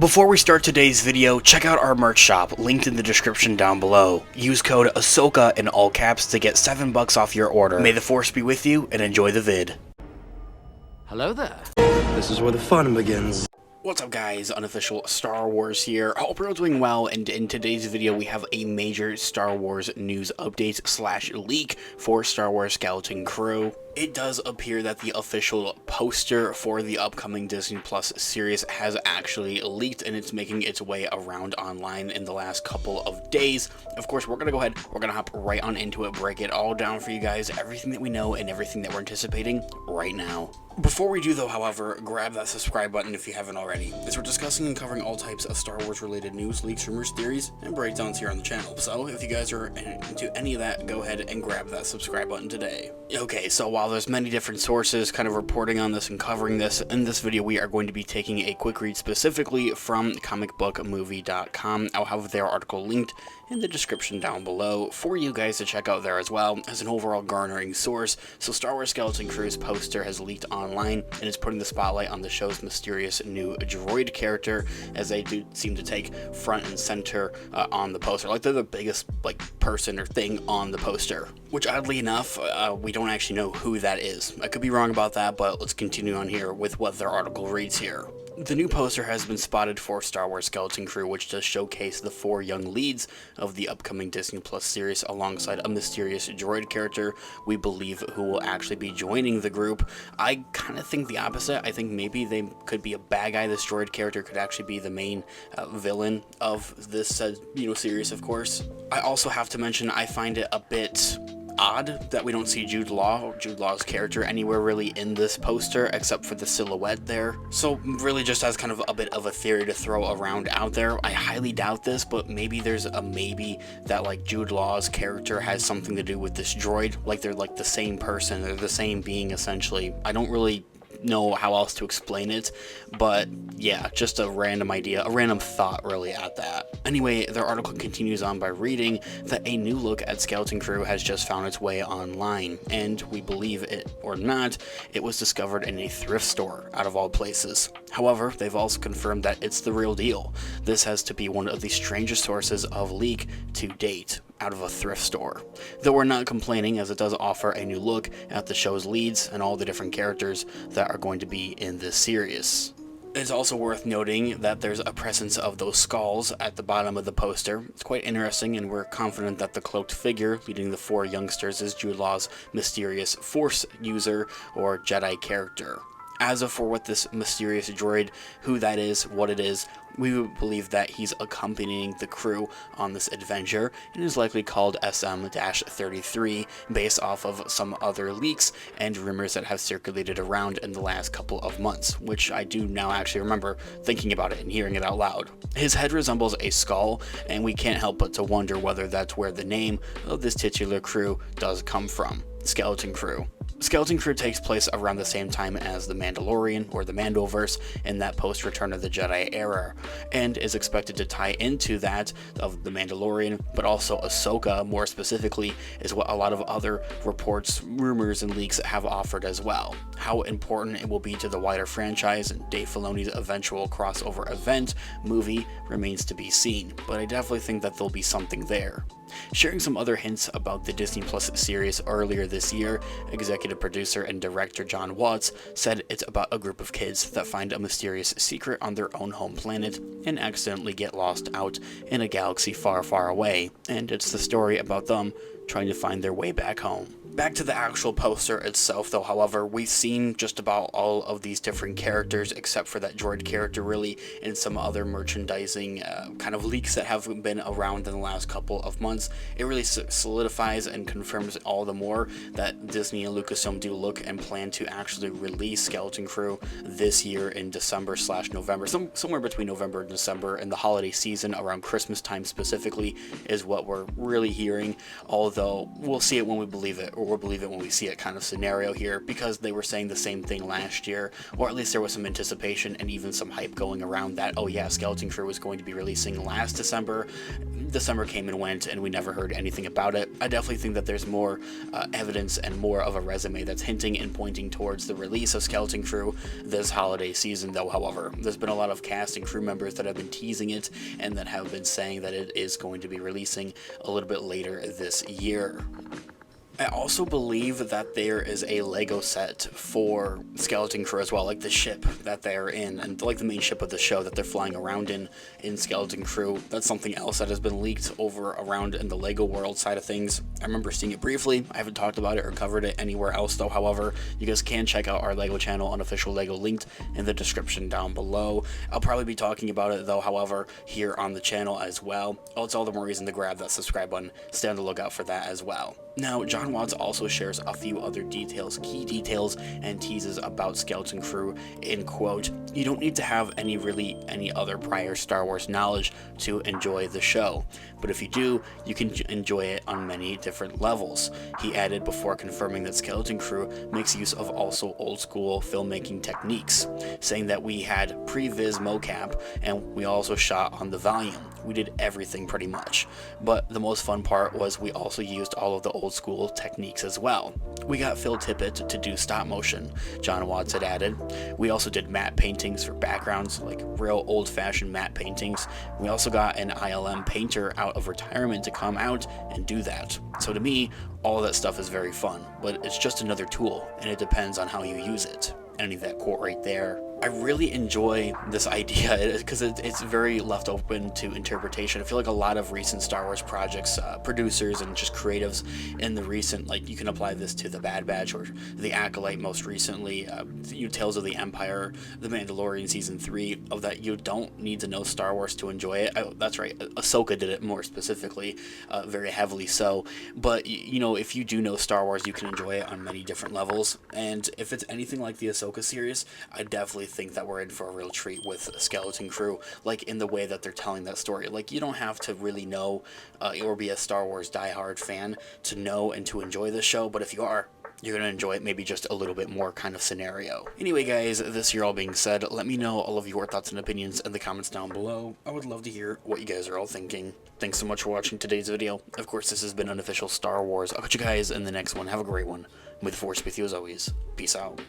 Before we start today's video, check out our merch shop, linked in the description down below. Use code Ahsoka in all caps to get $7 off your order. May the Force be with you, and enjoy the vid. Hello there. This is where the fun begins. What's up guys, Unofficial Star Wars here. Hope you're all doing well, and in today's video we have a major Star Wars news update slash leak for Star Wars Skeleton Crew. It does appear that the official poster for the upcoming Disney Plus series has actually leaked, and it's making its way around online in the last couple of days. Of course, we're going to go ahead, we're going to hop right on into it, break it all down for you guys, everything that we know and everything that we're anticipating right now. Before we do though, however, grab that subscribe button if you haven't already, as we're discussing and covering all types of Star Wars related news, leaks, rumors, theories, and breakdowns here on the channel. So if you guys are into any of that, go ahead and grab that subscribe button today. Okay, so while there's many different sources kind of reporting on this and covering this, in this video we are going to be taking a quick read specifically from comicbookmovie.com. I'll have their article linked in the description down below for you guys to check out there as well as an overall garnering source. So Star Wars Skeleton Crew's poster has leaked online and is putting the spotlight on the show's mysterious new droid character, as they do seem to take front and center on the poster. Like they're the biggest person or thing on the poster, which oddly enough we don't actually know who that is. I could be wrong about that, but let's continue on here with what their article reads here. The new poster has been spotted for Star Wars Skeleton Crew, which does showcase the 4 young leads of the upcoming Disney Plus series alongside a mysterious droid character we believe who will actually be joining the group. I kind of think the opposite. I think maybe they could be a bad guy. This droid character could actually be the main villain of this series, of course. I also have to mention I find it a bit odd that we don't see Jude Law's character anywhere really in this poster except for the silhouette there. So really just as kind of a bit of a theory to throw around out there, I highly doubt this, but maybe there's a maybe that Jude Law's character has something to do with this droid, they're the same person, they're the same being essentially. I don't really know how else to explain it, but yeah, just a random idea, a random thought really at that. Anyway, their article continues on by reading that a new look at Skeleton Crew has just found its way online, and we believe it or not, it was discovered in a thrift store out of all places. However, they've also confirmed that it's the real deal. This has to be one of the strangest sources of leak to date out of a thrift store. Though we're not complaining, as it does offer a new look at the show's leads and all the different characters that are going to be in this series. It's also worth noting that there's a presence of those skulls at the bottom of the poster. It's quite interesting, and we're confident that the cloaked figure leading the 4 youngsters is Jude Law's mysterious Force user or Jedi character. As for what this mysterious droid, who that is, what it is, we would believe that he's accompanying the crew on this adventure and is likely called SM-33 based off of some other leaks and rumors that have circulated around in the last couple of months, which I do now actually remember thinking about it and hearing it out loud. His head resembles a skull, and we can't help but to wonder whether that's where the name of this titular crew does come from, Skeleton Crew. Skeleton Crew takes place around the same time as The Mandalorian, or the Mandoverse, in that post-Return of the Jedi era, and is expected to tie into that of The Mandalorian, but also Ahsoka, more specifically, is what a lot of other reports, rumors, and leaks have offered as well. How important it will be to the wider franchise and Dave Filoni's eventual crossover event movie remains to be seen, but I definitely think that there'll be something there. Sharing some other hints about the Disney Plus series earlier this year, executive producer and director John Watts said it's about a group of kids that find a mysterious secret on their own home planet and accidentally get lost out in a galaxy far, far away, and it's the story about them trying to find their way back home. Back to the actual poster itself though, however, we've seen just about all of these different characters except for that droid character really, and some other merchandising kind of leaks that have been around in the last couple of months. It really solidifies and confirms all the more that Disney and Lucasfilm do look and plan to actually release Skeleton Crew this year in December/November, somewhere between November and December, and the holiday season around Christmas time specifically is what we're really hearing, although we'll see it when we believe it. or we'll believe it when we see it kind of scenario here, because they were saying the same thing last year, or at least there was some anticipation and even some hype going around that, oh yeah, Skeleton Crew was going to be releasing last December. December came and went and we never heard anything about it. I definitely think that there's more evidence and more of a resume that's hinting and pointing towards the release of Skeleton Crew this holiday season, though. However, there's been a lot of cast and crew members that have been teasing it and that have been saying that it is going to be releasing a little bit later this year. I also believe that there is a Lego set for Skeleton Crew as well, like the ship that they're in, and like the main ship of the show that they're flying around in Skeleton Crew. That's something else that has been leaked over around in the Lego world side of things. I remember seeing it briefly. I haven't talked about it or covered it anywhere else though. However, you guys can check out our Lego channel, Unofficial Lego, linked in the description down below. I'll probably be talking about it though, however, here on the channel as well. Oh, it's all the more reason to grab that subscribe button. Stay on the lookout for that as well. Now, John Watts also shares a few other details, key details, and teases about Skeleton Crew in quote, "You don't need to have any other prior Star Wars knowledge to enjoy the show, but if you do, you can enjoy it on many different levels." He added before confirming that Skeleton Crew makes use of also old school filmmaking techniques, saying that we had pre-viz mocap and we also shot on the volume. We did everything pretty much, but the most fun part was we also used all of the old school techniques as well. We got Phil Tippett to do stop motion, John Watts had added. We also did matte paintings for backgrounds, like real old-fashioned matte paintings. We also got an ILM painter out of retirement to come out and do that. So to me, all that stuff is very fun, but it's just another tool, and it depends on how you use it. Any of that quote right there. I really enjoy this idea because it's very left open to interpretation. I feel like a lot of recent Star Wars projects, producers and just creatives in the recent, like you can apply this to the Bad Batch or the Acolyte most recently, Tales of the Empire, the Mandalorian Season 3, of that you don't need to know Star Wars to enjoy it. That's right, Ahsoka did it more specifically, very heavily so. But, you know, if you do know Star Wars, you can enjoy it on many different levels. And if it's anything like the Ahsoka series, I definitely think that we're in for a real treat with Skeleton Crew, like in the way that they're telling that story. Like, you don't have to really know or be a Star Wars diehard fan to know and to enjoy this show, but if you are, you're going to enjoy it maybe just a little bit more kind of scenario. Anyway guys, this here all being said, let me know all of your thoughts and opinions in the comments down below. I would love to hear what you guys are all thinking. Thanks so much for watching today's video. Of course, this has been Unofficial Star Wars. I'll catch you guys in the next one. Have a great one. May the Force be with you as always. Peace out.